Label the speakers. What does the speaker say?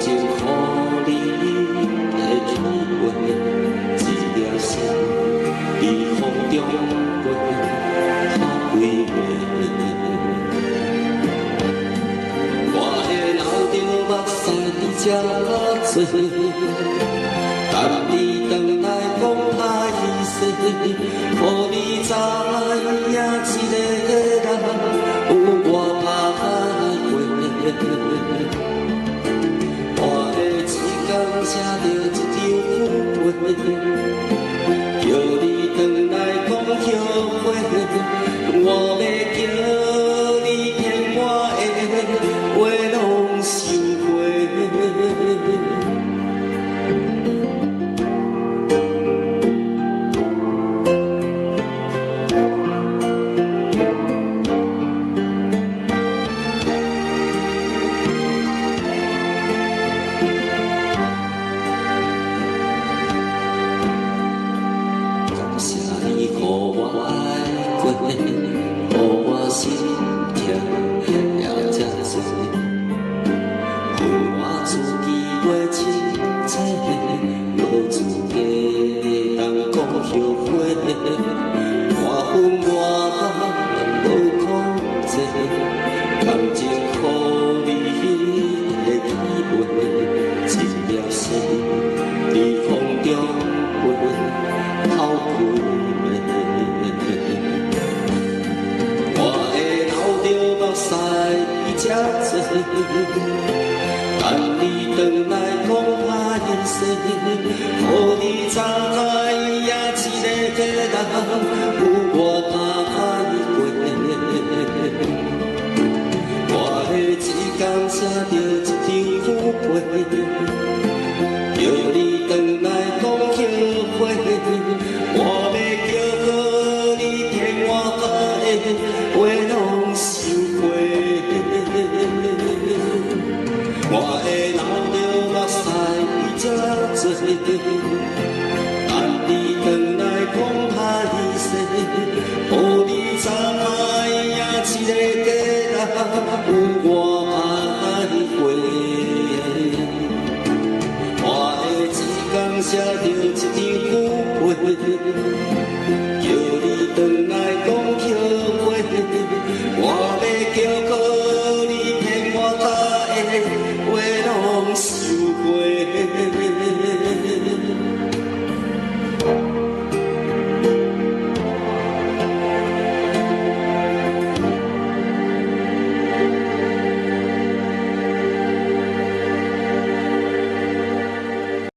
Speaker 1: 情予你的体会，一粒心在风中飞，透几暝。我会流着目屎才多，等你回来讲歹势，予你知影一个人有我拍过。我的一天写着一张富批，叫你回来讲后悔，我要叫你骗我的话拢收回。予我心痛了这多，予我自己过清楚，无资格当讲后悔。我恨我无控制，感情予你的体会，一粒心在风中飞，透几暝。使才多，等你回来讲歹势，予你知影一个人有我拍过。我的一天写着一张富批，叫你回来讲后悔，我要叫你骗我的话拢收回。我会流着目屎才多。